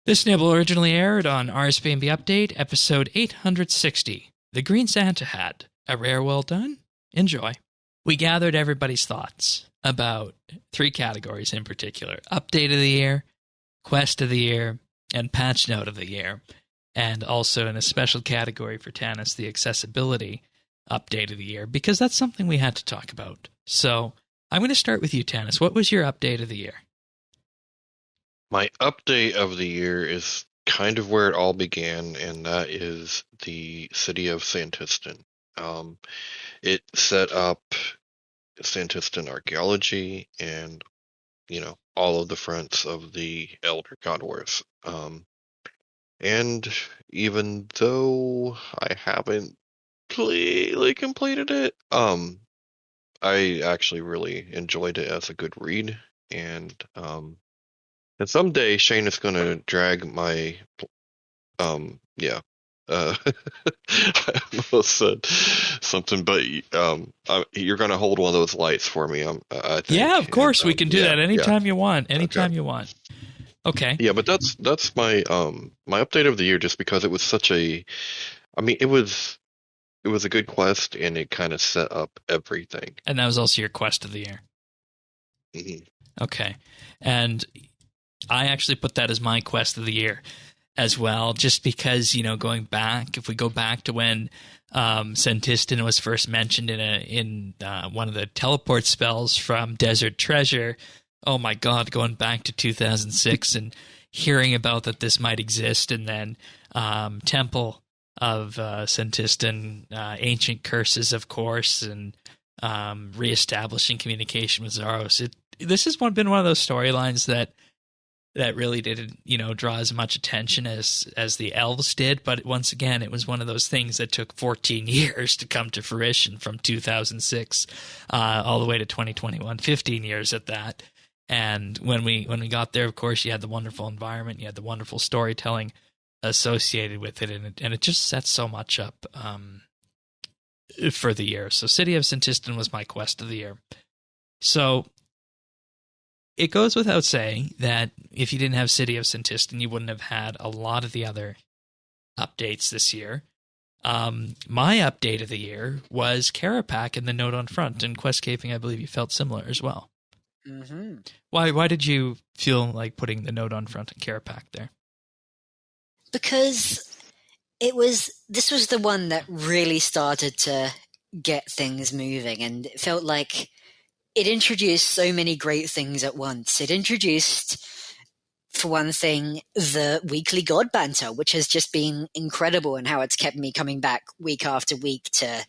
This nibble originally aired on RSBANDB Update, episode 860, The Green Santa Hat, a rare well done. Enjoy. We gathered everybody's thoughts about 3 categories in particular: Update of the Year, Quest of the Year, and Patch Note of the Year, and also in a special category for Tanis, the Accessibility Update of the Year, because that's something we had to talk about. So I'm going to start with you, Tanis. What was your Update of the Year? My update of the year is kind of where it all began, and that is the city of Senntisten. It set up Senntisten archaeology and, all of the fronts of the Elder God Wars. And even though I haven't completed it, I actually really enjoyed it as a good read, and someday Shane is going to drag my, I almost said something, but you're going to hold one of those lights for me, I think. Yeah, of course, we can do that anytime you want. Anytime you want. Okay. Yeah, but that's my my update of the year, just because it was such a, it was a good quest, and it kind of set up everything. And that was also your quest of the year. Mm-hmm. Okay. And I actually put that as my quest of the year as well, just because, going back, if we go back to when Senntisten was first mentioned in one of the teleport spells from Desert Treasure, oh my God, going back to 2006 and hearing about that this might exist, and then Temple of Senntisten, Ancient Curses, of course, and reestablishing communication with Zaros. This has been one of those storylines that really didn't, draw as much attention as the elves did. But once again, it was one of those things that took 14 years to come to fruition, from 2006 all the way to 2021, 15 years at that. And when we got there, of course, you had the wonderful environment, you had the wonderful storytelling associated with it, and it just sets so much up for the year. So City of Senntisten was my quest of the year. So it goes without saying that if you didn't have City of Senntisten, you wouldn't have had a lot of the other updates this year. My update of the year was Carapac and the Note on Front, and Questcaping, I believe you felt similar as well. Mm-hmm. Why did you feel like putting the Note on Front and Carapac there? Because this was the one that really started to get things moving, and it felt like it introduced so many great things at once. It introduced, for one thing, the weekly God banter, which has just been incredible, and how it's kept me coming back week after week to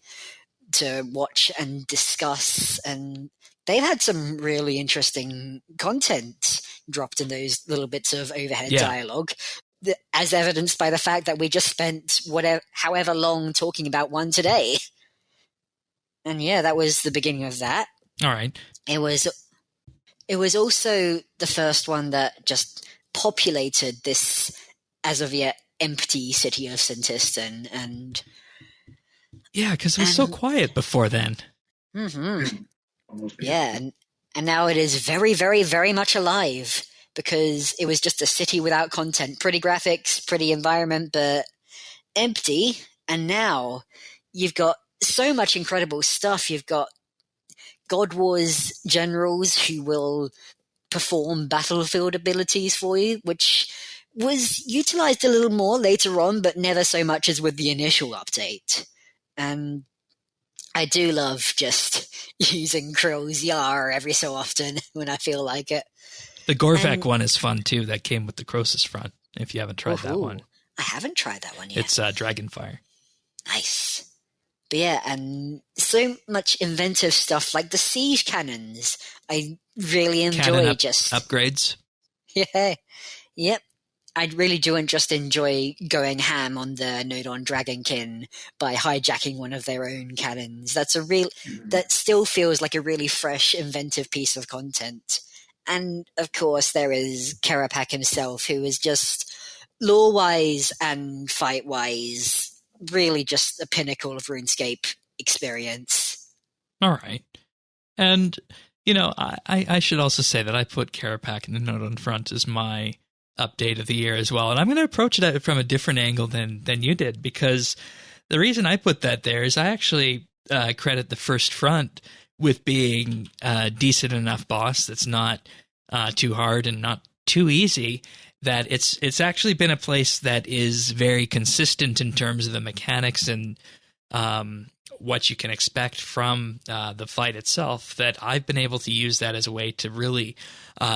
watch and discuss. And they've had some really interesting content dropped in those little bits of overhead dialogue, as evidenced by the fact that we just spent however long talking about one today. And yeah, that was the beginning of that. All right. It was also the first one that just populated this as of yet empty city of Senntisten, and yeah, because it was so quiet before then. Mm-hmm. Yeah, and now it is very, very, very much alive, because it was just a city without content, pretty graphics, pretty environment, but empty. And now you've got so much incredible stuff. You've got God Wars generals who will perform battlefield abilities for you, which was utilized a little more later on, but never so much as with the initial update. And I do love just using Krill's Yar every so often when I feel like it. The Gorvek one is fun too. That came with the Croesus front, if you haven't tried that one. I haven't tried that one yet. It's Dragonfire. Nice. But yeah, and so much inventive stuff, like the siege cannons. I really enjoy upgrades. Yeah. Yep. I really do just enjoy going ham on the Note on Dragonkin by hijacking one of their own cannons. That still feels like a really fresh, inventive piece of content. And of course, there is Carapac himself, who is just lore-wise and fight-wise really just a pinnacle of RuneScape experience. All right. And, I should also say that I put Carapac and the Note on Front as my update of the year as well. And I'm going to approach it from a different angle than you did, because the reason I put that there is I actually credit the First Front with being a decent enough boss that's not too hard and not too easy, that it's actually been a place that is very consistent in terms of the mechanics and what you can expect from the fight itself, that I've been able to use that as a way to really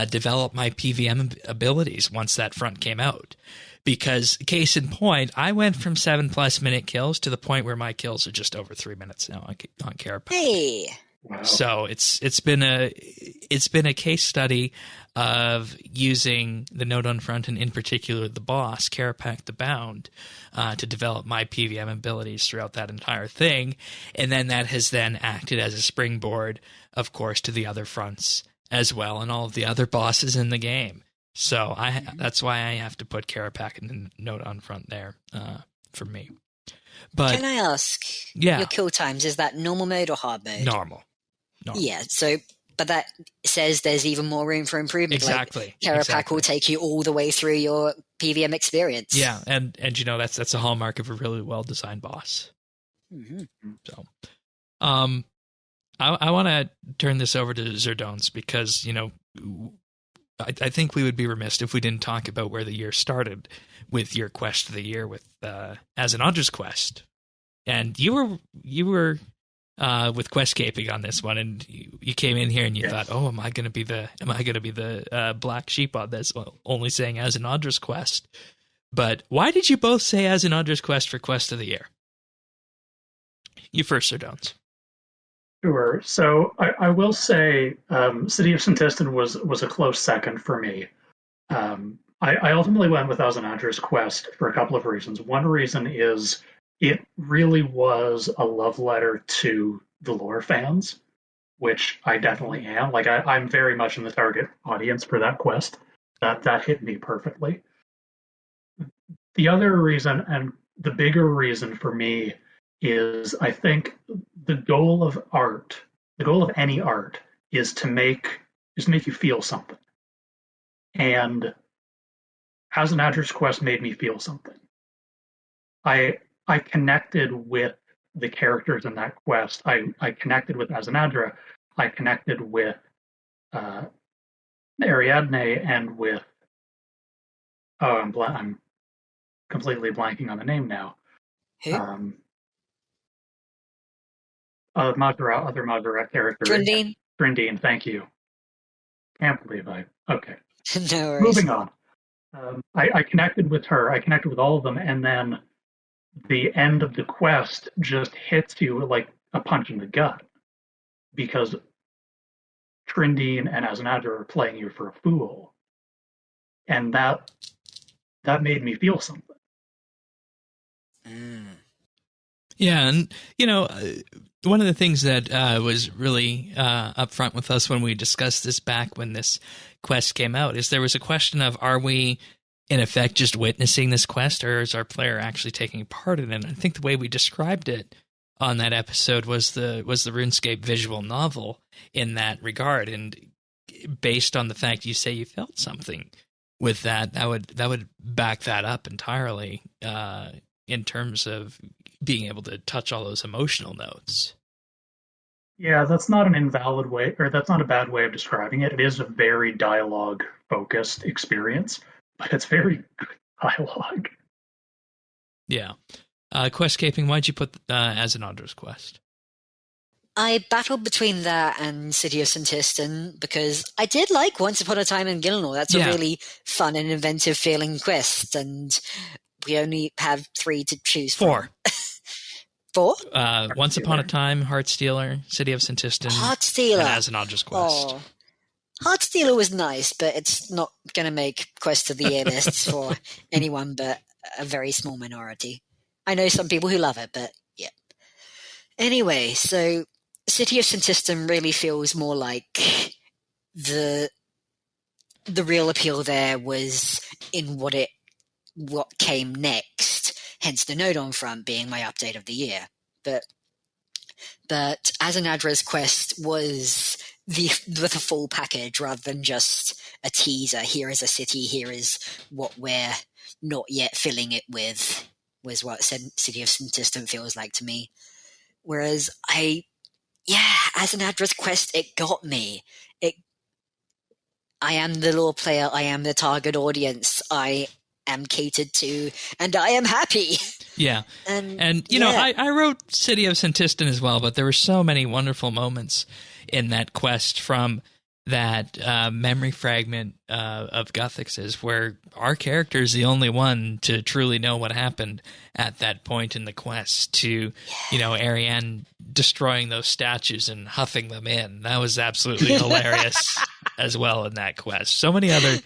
develop my PVM abilities once that front came out. Because, case in point, I went from 7+ minute kills to the point where my kills are just over 3 minutes now on Carapac. Hey! Wow. So it's been a case study of using the Node on Front, and in particular the boss, Carapac the Bound, to develop my PVM abilities throughout that entire thing. And then that has then acted as a springboard, of course, to the other fronts as well, and all of the other bosses in the game. So that's why I have to put Carapac and the Node on Front there for me. But Can I ask, your kill times, is that normal mode or hard mode? Normal. Yeah, so, but that says there's even more room for improvement. Exactly. Like, Carapac will take you all the way through your PVM experience. Yeah, and that's a hallmark of a really well-designed boss. Mm-hmm. So, I want to turn this over to Zerdones, because, I think we would be remiss if we didn't talk about where the year started with your quest of the year with As an Adra's quest. And you were with Questcaping on this one, and you came in here and you thought, "Oh, am I going to be the black sheep on this, only saying As an Adra's quest?" But why did you both say As an Adra's quest for quest of the year? You first, Zerdones. Sure. So I will say City of Senntisten was a close second for me. I ultimately went with As an Adra's quest for a couple of reasons. One reason is it really was a love letter to the lore fans, which I definitely am. Like, I'm very much in the target audience for that quest. That hit me perfectly. The other reason, and the bigger reason for me, is I think the goal of art, the goal of any art, is to make you feel something. And As an Adra's quest made me feel something. I connected with the characters in that quest. I connected with As an Adra. I connected with Ariadne and with I'm completely blanking on the name now. Who? Other Mazara character. Trindine? Trindine, thank you. Can't believe okay. No worries. Moving on. I connected with her. I connected with all of them, and then the end of the quest just hits you like a punch in the gut, because Trindine and As an Adra are playing you for a fool, and that made me feel something. Yeah, and one of the things that was really upfront with us when we discussed this back when this quest came out is there was a question of, are we in effect just witnessing this quest, or is our player actually taking part in it? And I think the way we described it on that episode was the RuneScape visual novel in that regard. And based on the fact you say you felt something with that would back that up entirely in terms of being able to touch all those emotional notes. Yeah, that's not an invalid way, or that's not a bad way of describing it. It is a very dialogue-focused experience, but it's very good dialogue. Yeah. Questcaping, why'd you put As an Adra's quest? I battled between that and City of Senntisten because I did like Once Upon a Time in Gilnor. That's a really fun and inventive feeling quest, and we only have 3 to choose from. 4? Once Upon a Time, Heartstealer, City of Senntisten, Heartstealer, and As an Adra's quest. Oh. Heartstealer was nice, but it's not going to make Quest of the Year lists for anyone but a very small minority. I know some people who love it, but yeah. Anyway, so City of Senntisten really feels more like the real appeal there was in what came next, hence the Node on Front being my update of the year. But As an Adra's quest was the full package rather than just a teaser. Here is a city. Here is what we're not yet filling it with. Was what City of Senntisten feels like to me. Whereas as an address quest, it got me. I am the lore player. I am the target audience. I am catered to, and I am happy. Yeah. And you know, I wrote City of Senntisten as well, but there were so many wonderful moments in that quest, from that memory fragment of Guthix's, where our character is the only one to truly know what happened at that point in the quest, to, you know, Ariane destroying those statues and huffing them in. That was absolutely hilarious as well in that quest. So many other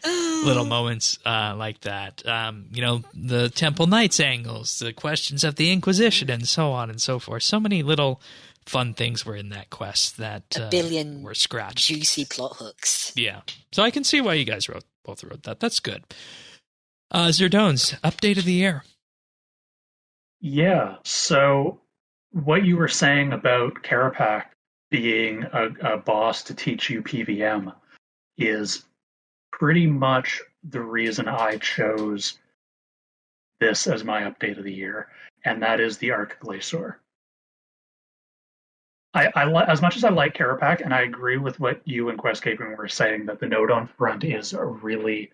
little moments like that. You know, the Temple Knights angles, the questions of the Inquisition, and so on and so forth. So many little fun things were in that quest that a billion were scratched. Juicy plot hooks. Yeah. So I can see why you guys both wrote that. That's good. Zerdones, update of the year. Yeah, so what you were saying about Carapac being a boss to teach you PVM is pretty much the reason I chose this as my update of the year, and that is the Ark Glacier. As much as I like Carapac, and I agree with what you and Questcaping were saying, that the node on front is a really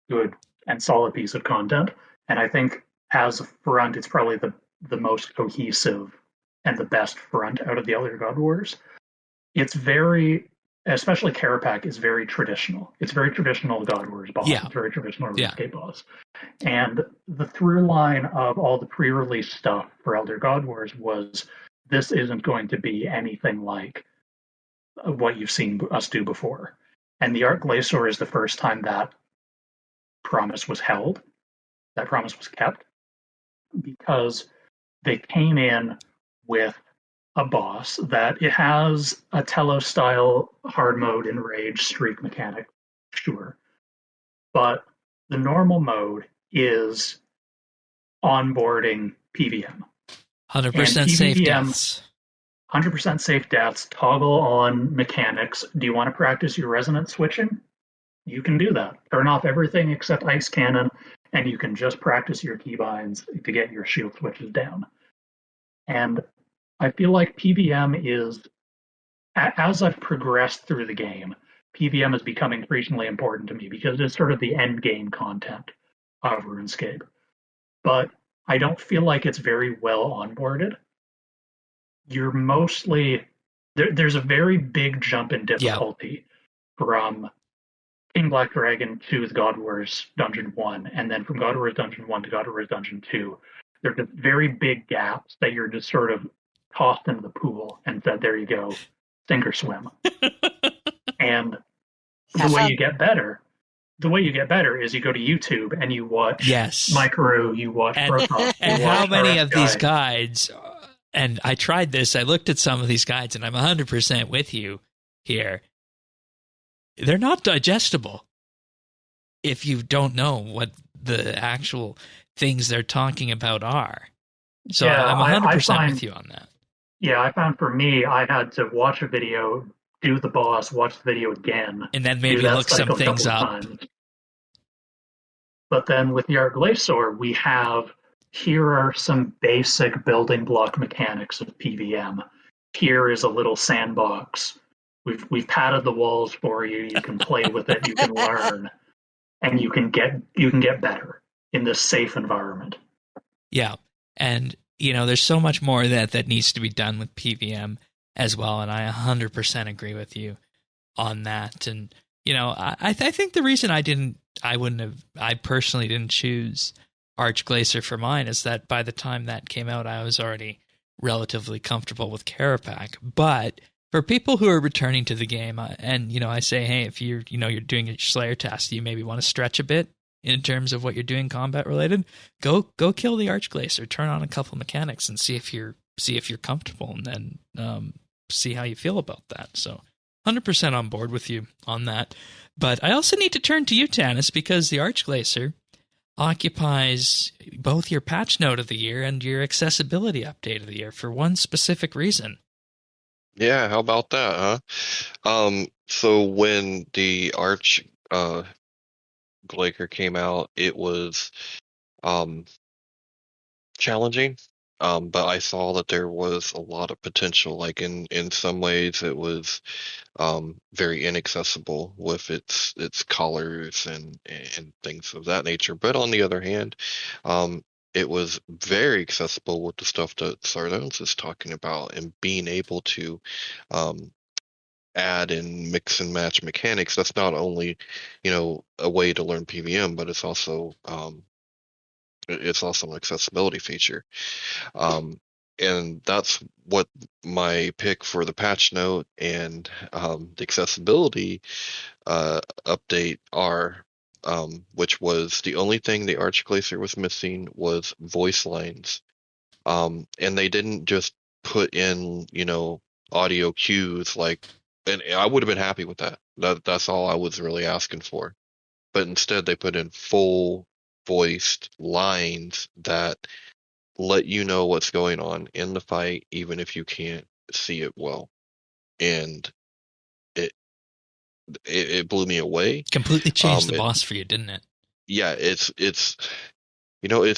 good and solid piece of content, and I think as a front, it's probably the most cohesive and the best front out of the Elder God Wars. It's very, especially Carapac, is very traditional. It's very traditional God Wars boss. Yeah. It's very traditional RuneScape boss. And the through line of all the pre-release stuff for Elder God Wars was, this isn't going to be anything like what you've seen us do before. And the Ark Glacier is the first time that promise was held, that promise was kept, because they came in with a boss that it has a Telos-style hard mode enrage streak mechanic, sure. But the normal mode is onboarding PVM. 100% safe deaths. 100% safe deaths, toggle on mechanics. Do you want to practice your resonance switching? You can do that. Turn off everything except Ice Cannon, and you can just practice your keybinds to get your shield switches down. And I feel like PVM is, as I've progressed through the game, PVM is becoming increasingly important to me because it's sort of the end game content of RuneScape. But I don't feel like it's very well onboarded. You're mostly, there's a very big jump in difficulty from King Black Dragon to the God Wars Dungeon 1, and then from God Wars Dungeon 1 to God Wars Dungeon 2. There's very big gaps that you're just sort of tossed into the pool and said, there you go, sink or swim. And the way you get better is you go to YouTube and you watch Micro, you watch Protoss. And how many of these guides, and I tried this, I looked at some of these guides, and I'm 100% with you here. They're not digestible if you don't know what the actual things they're talking about are. So I'm 100% with you on that. Yeah, I found for me, I had to watch a video, do the boss, watch the video again. And then maybe look some things up. Times. But then with the Ark Glacier, we have, here are some basic building block mechanics of PVM. Here is a little sandbox. We've padded the walls for you. You can play with it. You can learn, and you can get better in this safe environment. Yeah, and you know, there's so much more that needs to be done with PVM as well, and I 100% agree with you on that. And you know, I think the reason I personally didn't choose Ark Glacier for mine is that by the time that came out, I was already relatively comfortable with Carapac, but for people who are returning to the game, and you know, I say, hey, if you're doing a Slayer task, you maybe want to stretch a bit in terms of what you're doing combat related. Go kill the Ark Glacier, turn on a couple mechanics, and see if you're comfortable, and then see how you feel about that. So, 100% on board with you on that. But I also need to turn to you, Tanis, because the Ark Glacier occupies both your patch note of the year and your accessibility update of the year for one specific reason. Yeah, how about that, huh? So when the Arch Glacier came out, it was um challenging. But I saw that there was a lot of potential. Like in some ways, it was very inaccessible with its colors and things of that nature. But on the other hand, um, it was very accessible with the stuff that Sardones is talking about and being able to um, add and mix and match mechanics. That's not only, a way to learn PVM, but it's also an accessibility feature. Um, and that's what my pick for the patch note and the accessibility update are, which was the only thing the Arch Glacier was missing was voice lines. And they didn't just put in, audio cues and I would have been happy with that. That's all I was really asking for. But instead, they put in full voiced lines that let you know what's going on in the fight, even if you can't see it well. And it it blew me away. Completely changed the It, boss for you, didn't it? yeah, it's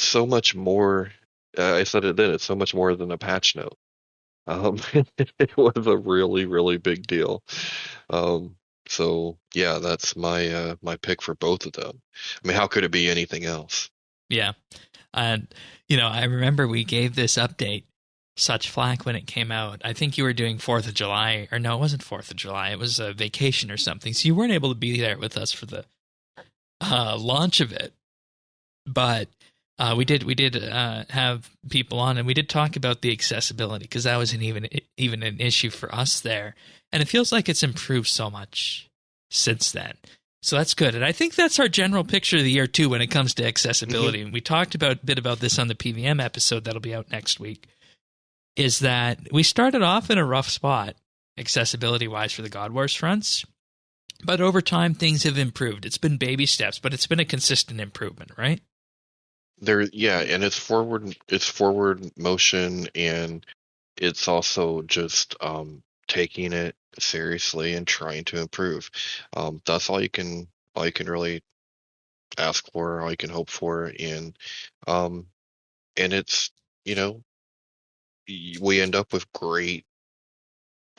so much more. I said it then. It's so much more than a patch note. It was a really, really big deal. Um, so yeah, that's my pick for both of them. I mean, how could it be anything else? Yeah. And, I remember we gave this update such flack when it came out. I think you were doing 4th of July, or no, it wasn't 4th of July. It was a vacation or something. So you weren't able to be there with us for the launch of it. But we did have people on, and we did talk about the accessibility because that wasn't even an issue for us there. And it feels like it's improved so much since then. So that's good. And I think that's our general picture of the year, too, when it comes to accessibility. And we talked a bit about this on the PVM episode that'll be out next week, is that we started off in a rough spot, accessibility-wise, for the God Wars fronts. But over time, things have improved. It's been baby steps, but it's been a consistent improvement, right? Yeah, and it's forward motion, and it's also just taking it seriously and trying to improve. That's all you can really ask for, all you can hope for, um, and it's you know we end up with great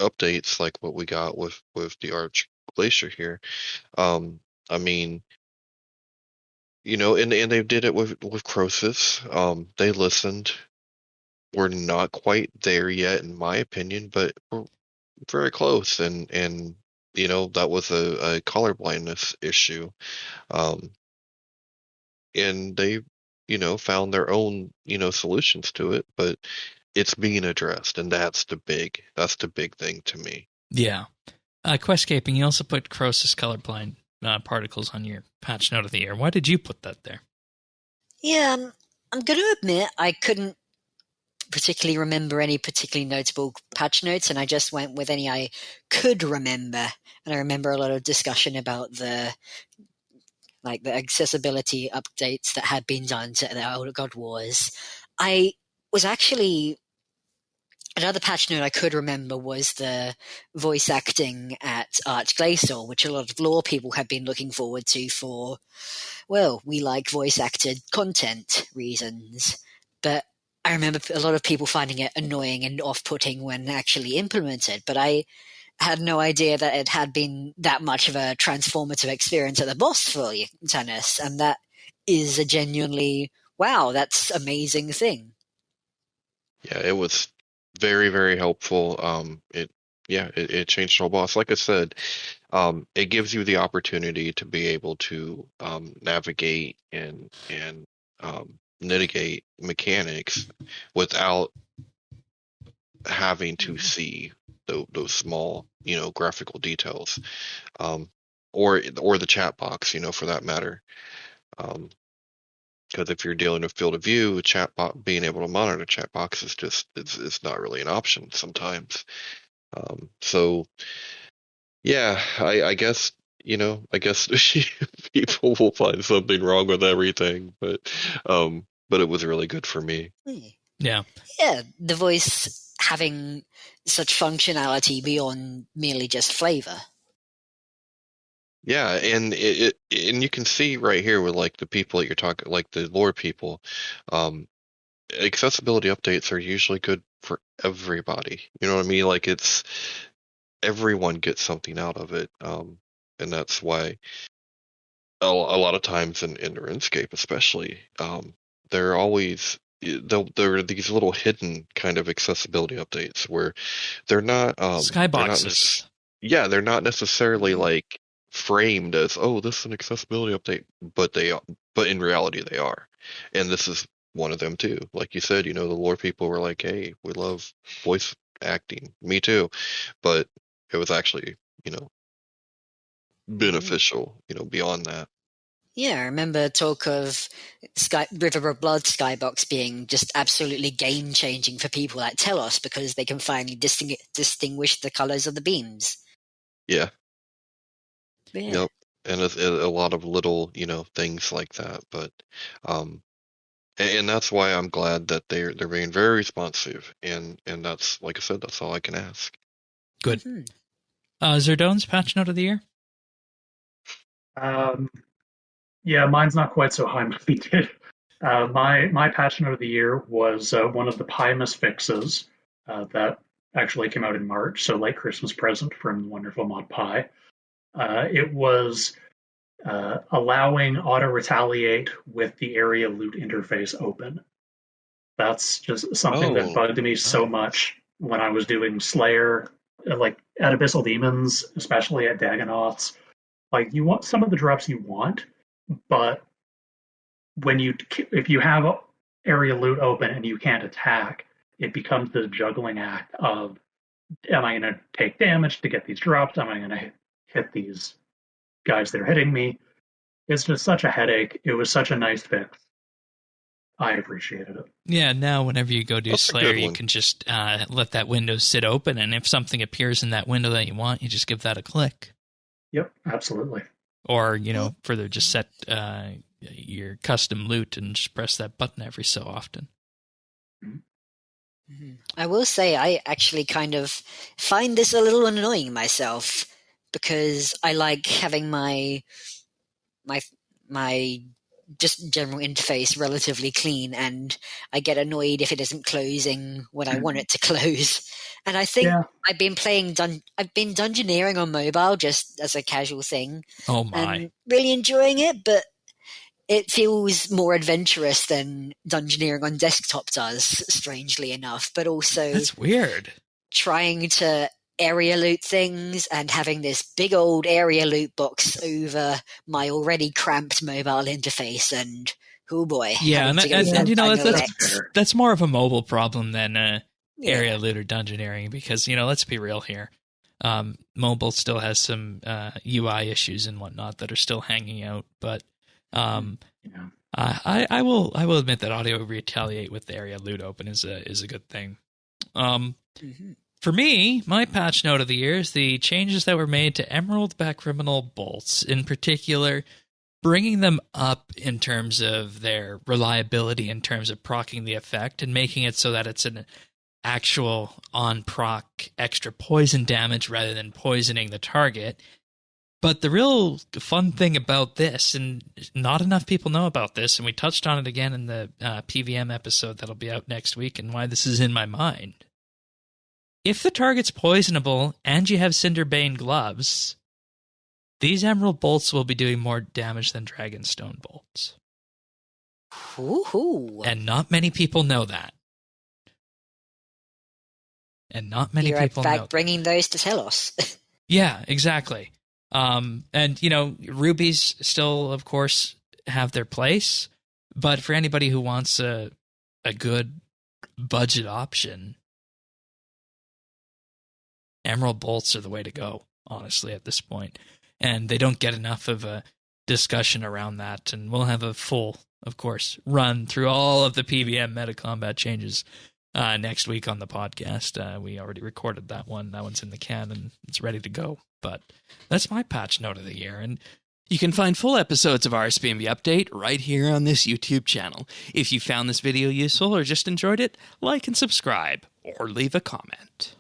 updates like what we got with the Arch Glacier here. I mean, and they did it with Croesus. They listened. We're not quite there yet, in my opinion, but we're very close. And that was a color blindness issue. Um, and they, found their own, solutions to it, but it's being addressed, and that's the big thing to me. Yeah. Questscaping, you also put Croesus colorblind particles on your patch note of the year. Why did you put that there? Yeah, I'm going to admit I couldn't particularly remember any particularly notable patch notes, and I just went with any I could remember. And I remember a lot of discussion about the accessibility updates that had been done to the older God Wars. I was actually another patch note I could remember was the voice acting at Arch Glacier, which a lot of lore people have been looking forward to for, well, we like voice acted content reasons. But I remember a lot of people finding it annoying and off-putting when actually implemented, but I had no idea that it had been that much of a transformative experience at the boss for Tennis, and that is a genuinely, wow, that's amazing thing. Yeah, it was very, very helpful. It changed the whole boss. Like I said, it gives you the opportunity to be able to navigate and mitigate mechanics without having to see those small, graphical details, or the chat box, for that matter. Because if you're dealing with field of view, being able to monitor chat box is just it's not really an option sometimes. So yeah, I guess people will find something wrong with everything, but it was really good for me. Yeah. Yeah, the voice having such functionality beyond merely just flavor. Yeah, and and you can see right here with like the people that you're talking, like the lore people, accessibility updates are usually good for everybody. You know what I mean? Like it's everyone gets something out of it, and that's why a lot of times in RuneScape, especially, there are always there are these little hidden kind of accessibility updates where they're not Skyboxes. they're not necessarily like framed as, oh, this is an accessibility update, but in reality they are, and this is one of them too. Like you said, the lore people were like, hey, we love voice acting, me too, but it was actually beneficial beyond that. Yeah, I remember talk of River of Blood Skybox being just absolutely game-changing for people like Telos because they can finally distinguish the colors of the beams. Yeah. Yeah. Yep. And a lot of little, things like that. But, and that's why I'm glad that they're being very responsive. And that's, like I said, that's all I can ask. Good. Zerdone's patch note of the year? Yeah, mine's not quite so high-minded. My patch note of the year was one of the Pymus fixes that actually came out in March, so late Christmas present from wonderful Mod Pi. It was allowing auto-retaliate with the area loot interface open. That's just something that bugged me so much when I was doing Slayer, like at Abyssal Demons, especially at Dagonoths. Like, you want some of the drops you want, but if you have area loot open and you can't attack, it becomes this juggling act of, am I going to take damage to get these drops? Am I going to hit these guys that are hitting me? It's just such a headache. It was such a nice fix. I appreciated it. Yeah, now whenever you go do Slayer, you can just let that window sit open, and if something appears in that window that you want, you just give that a click. Yep, absolutely. Or, further just set your custom loot and just press that button every so often. I will say I actually kind of find this a little annoying myself because I like having my just general interface relatively clean, and I get annoyed if it isn't closing when I want it to close. And I think I've been dungeoneering on mobile just as a casual thing. Oh my! And really enjoying it, but it feels more adventurous than dungeoneering on desktop does, strangely enough. But also, that's weird. Trying to area loot things and having this big old area loot box over my already cramped mobile interface, and oh boy, yeah, that's more of a mobile problem than area loot or dungeoneering, because let's be real here, mobile still has some UI issues and whatnot that are still hanging out, but I will admit that audio retaliate with the area loot open is a good thing. For me, my patch note of the year is the changes that were made to Emerald Backcriminal bolts, in particular, bringing them up in terms of their reliability, in terms of proccing the effect, and making it so that it's an actual on-proc extra poison damage rather than poisoning the target. But the real fun thing about this, and not enough people know about this, and we touched on it again in the PVM episode that'll be out next week, and why this is in my mind. If the target's poisonable and you have Cinderbane gloves, these Emerald bolts will be doing more damage than Dragonstone bolts. Ooh. And not many people know that. You're in fact bringing those to Telos. Yeah, exactly. And, rubies still, of course, have their place. But for anybody who wants a good budget option, Emerald bolts are the way to go, honestly, at this point. And they don't get enough of a discussion around that. And we'll have a full, of course, run through all of the PVM meta combat changes next week on the podcast. We already recorded that one. That one's in the can and it's ready to go. But that's my patch note of the year. And you can find full episodes of RSBANDB Update right here on this YouTube channel. If you found this video useful or just enjoyed it, like and subscribe. or leave a comment.